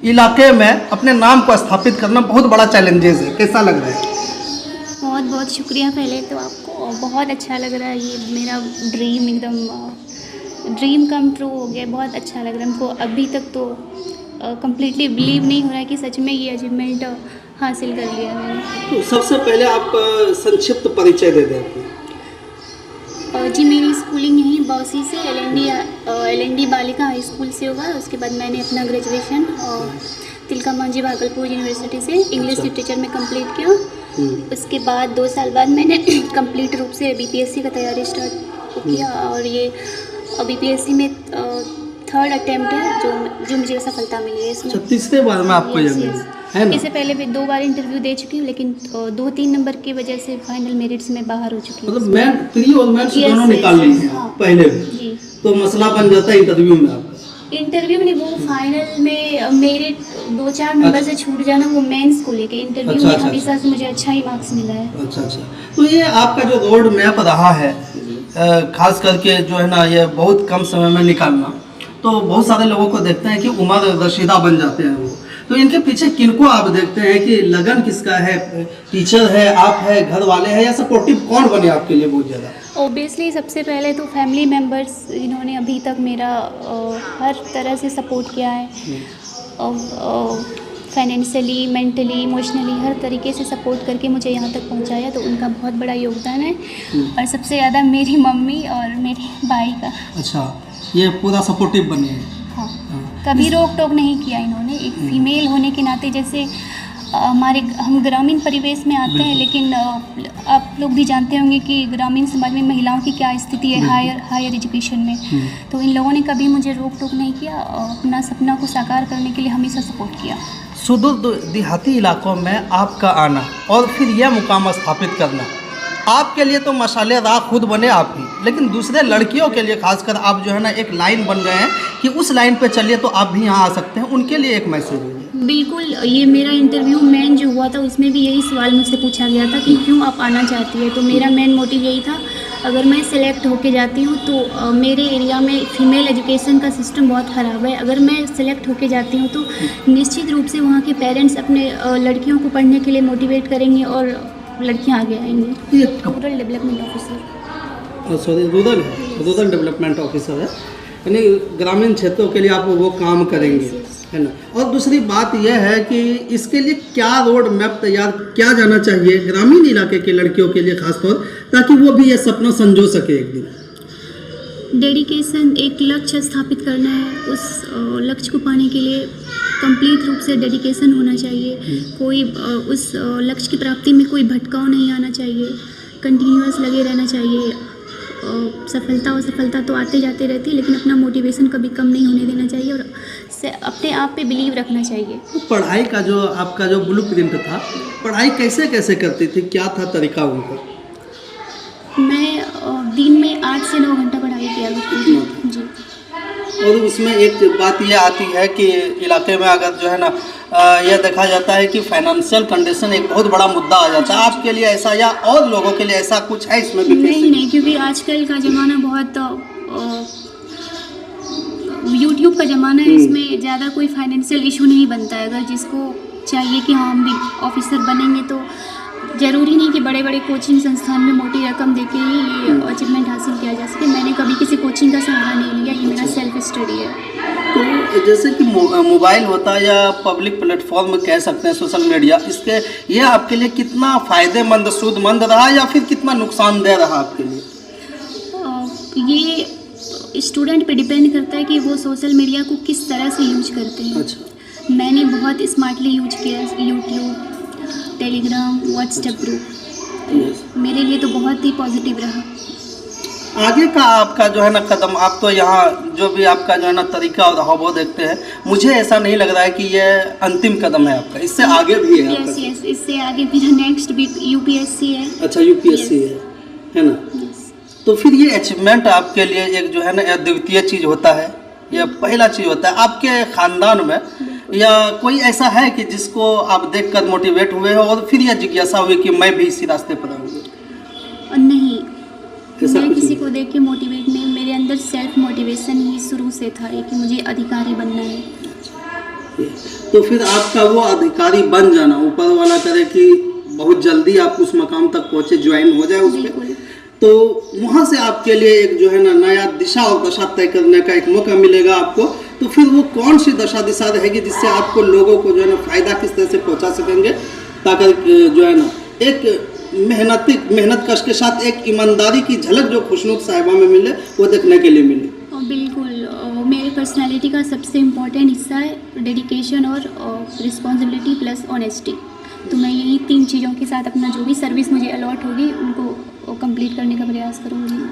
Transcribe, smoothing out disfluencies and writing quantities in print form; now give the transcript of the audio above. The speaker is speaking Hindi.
इलाके में अपने नाम को स्थापित करना बहुत बड़ा चैलेंजेस है, कैसा लग रहा है? बहुत बहुत शुक्रिया पहले तो आपको, बहुत अच्छा लग रहा है। ये मेरा ड्रीम एकदम ड्रीम कम ट्रू हो गया। बहुत अच्छा लग रहा है हमको। अभी तक तो कम्प्लीटली बिलीव नहीं हो रहा है कि सच में ये अचीवमेंट हासिल कर लिया मैंने। तो सबसे पहले आपका संक्षिप्त परिचय दे दें अपनी। जी मेरी स्कूलिंग यहीं बौसी से एल.एन.डी. बालिका हाई स्कूल से हुआ। उसके बाद मैंने अपना ग्रेजुएशन तिलका मांझी भागलपुर यूनिवर्सिटी से इंग्लिश लिटरेचर में कंप्लीट किया। उसके बाद 2 साल बाद मैंने कंप्लीट रूप से बीपीएससी का तैयारी स्टार्ट किया और ये बीपीएससी में थर्ड अटेम्प्ट है जो मुझे सफलता मिली है इसमें। तीसरे बार में आपको ये मिली है ना? इससे पहले भी 2 बार इंटरव्यू दे चुकी हूँ, लेकिन 2-3 नंबर की वजह से फाइनल मेरिट्स में बाहर हो चुकी हूँ। मतलब मैं प्री और मेंस दोनों निकाल ली है पहले भी, तो मसला बन जाता है इंटरव्यू में आपका। इंटरव्यू में नहीं, वो फाइनल में मेरे 2-4 नंबर से छूट जाना, वो मेंस को लेके इंटरव्यू में हमेशा से मुझे अच्छा ही मार्क्स मिला है। अच्छा, तो ये आपका जो रोड मैप रहा है, खास करके जो है ना, ये बहुत कम समय में निकालना, तो बहुत सारे लोगों को देखते हैं कि उम्र रशीदा बन जाते हैं वो, तो इनके पीछे किनको आप देखते हैं कि लगन किसका है? टीचर है, आप है, घर वाले हैं, या सपोर्टिव कौन बने आपके लिए बहुत ज़्यादा? ओबियसली सबसे पहले तो फैमिली मेम्बर्स, इन्होंने अभी तक मेरा हर तरह से सपोर्ट किया है। फाइनेंशियली, मेंटली, इमोशनली हर तरीके से सपोर्ट करके मुझे यहाँ तक पहुँचाया, तो उनका बहुत बड़ा योगदान है। और सबसे ज़्यादा मेरी मम्मी और मेरे भाई का। अच्छा, ये पूरा सपोर्टिव बने हैं। हाँ, कभी रोक टोक नहीं किया इन्होंने। एक फीमेल होने के नाते, जैसे हम ग्रामीण परिवेश में आते हैं, लेकिन आप लोग भी जानते होंगे कि ग्रामीण समाज में महिलाओं की क्या स्थिति है हायर एजुकेशन में। तो इन लोगों ने कभी मुझे रोक टोक नहीं किया, अपना सपना को साकार करने के लिए हमेशा सपोर्ट किया। सुदूर देहाती इलाकों में आपका आना और फिर यह मुकाम स्थापित करना, आपके लिए तो मसाले राह खुद बने आप ही, लेकिन दूसरे लड़कियों के लिए खासकर आप जो है ना एक लाइन बन गए हैं कि उस लाइन पे चलिए तो आप भी यहाँ आ सकते हैं, उनके लिए एक मैसेज है। बिल्कुल, ये मेरा इंटरव्यू मेन जो हुआ था उसमें भी यही सवाल मुझसे पूछा गया था कि क्यों आप आना चाहती है। तो मेरा मेन मोटिव यही था, अगर मैं सिलेक्ट होके जाती हूँ तो मेरे एरिया में फ़ीमेल एजुकेशन का सिस्टम बहुत ख़राब है। अगर मैं सिलेक्ट होके जाती हूँ तो निश्चित रूप से वहाँ के पेरेंट्स अपने लड़कियों को पढ़ने के लिए मोटिवेट करेंगे और लड़कियाँ आगे आएंगी। Rural development officer, sorry, rural development officer है, यानी ग्रामीण क्षेत्रों के लिए आप वो काम करेंगे, है ना? और दूसरी बात यह है कि इसके लिए क्या रोड मैप तैयार किया जाना चाहिए ग्रामीण इलाके के लड़कियों के लिए खासतौर, ताकि वो भी ये सपना संजो सके एक दिन? डेडिकेशन, एक लक्ष्य स्थापित करना है। उस लक्ष्य को पाने के लिए कंप्लीट रूप से डेडिकेशन होना चाहिए। कोई उस लक्ष्य की प्राप्ति में कोई भटकाव नहीं आना चाहिए। कंटिन्यूअस लगे रहना चाहिए। सफलता और सफलता तो आते जाते रहती है, लेकिन अपना मोटिवेशन कभी कम नहीं होने देना चाहिए और अपने आप पे बिलीव रखना चाहिए। तो पढ़ाई का जो आपका जो ब्लूप्रिंट था, पढ़ाई कैसे कैसे करती थी, क्या था तरीका उनका? मैं दिन में 8 से 9 घंटा पढ़ाई किया करती थी जी। और उसमें एक बात यह आती है कि इलाके में अगर जो है ना यह देखा जाता है कि फाइनेंशियल कंडीशन एक बहुत बड़ा मुद्दा आ जाता है, आपके लिए ऐसा या और लोगों के लिए ऐसा कुछ है इसमें भी? नहीं, क्योंकि आजकल का ज़माना बहुत यूट्यूब का ज़माना है, इसमें ज़्यादा कोई फाइनेंशियल इशू नहीं बनता है। अगर जिसको चाहिए कि हाँ हम भी ऑफिसर बनेंगे, तो ज़रूरी नहीं कि बड़े बड़े कोचिंग संस्थान में मोटी रकम देके ही ये अचीवमेंट हासिल किया जा सके। मैंने कभी किसी कोचिंग का सहारा नहीं लिया, ये मेरा सेल्फ स्टडी है। तो जैसे कि मोबाइल होता है या पब्लिक प्लेटफॉर्म कह सकते हैं, सोशल मीडिया, इसके ये आपके लिए कितना फ़ायदेमंद, सूदमंद रहा या फिर कितना नुकसानदेह रहा आपके लिए? ये स्टूडेंट पे डिपेंड करता है कि वो सोशल मीडिया को किस तरह से यूज करते हैं। अच्छा। मैंने बहुत स्मार्टली यूज किया यूट्यूब, टेलीग्राम, व्हाट्सएप ग्रुप, मेरे लिए तो बहुत ही पॉजिटिव रहा। आगे का आपका जो है ना कदम, आप तो यहाँ जो भी आपका जो है ना तरीका और हाव देखते हैं, मुझे ऐसा नहीं लग रहा है कि ये अंतिम कदम है आपका, इससे आगे भी है? यस, इससे आगे मेरा नेक्स्ट भी यूपीएससी है। अच्छा, यूपीएससी है ना? तो फिर ये अचीवमेंट आपके लिए एक जो है ना अद्वितीय चीज़ होता है, यह पहला चीज़ होता है आपके ख़ानदान में, या कोई ऐसा है कि जिसको आप देखकर मोटिवेट हुए हो और फिर यह जिज्ञासा हुई कि मैं भी इसी रास्ते पर आऊँगी? नहीं, मैं किसी को देख के मोटिवेट नहीं, मेरे अंदर सेल्फ मोटिवेशन ही शुरू से था कि मुझे अधिकारी बनना है। तो फिर आपका वो अधिकारी बन जाना, ऊपर वाला करे कि बहुत जल्दी आप उस मकाम तक पहुँचे, ज्वाइन हो जाए उसमें, बिल्कुल। तो वहाँ से आपके लिए एक जो है ना नया दिशा और दशा तय करने का एक मौका मिलेगा आपको। तो फिर वो कौन सी दशा दिशा रहेगी जिससे आपको लोगों को जो है ना फ़ायदा किस तरह से पहुँचा सकेंगे, ताकि जो है ना एक मेहनत कश के साथ एक ईमानदारी की झलक जो खुशनुद साहिबा में मिले वो देखने के लिए मिले। बिल्कुल, मेरे पर्सनालिटी का सबसे इम्पोर्टेंट हिस्सा है डेडिकेशन और रिस्पॉन्सिबिलिटी प्लस ऑनेस्टी। तो मैं यही 3 चीज़ों के साथ अपना जो भी सर्विस मुझे अलॉट होगी उनको कंप्लीट करने का प्रयास करूँगी।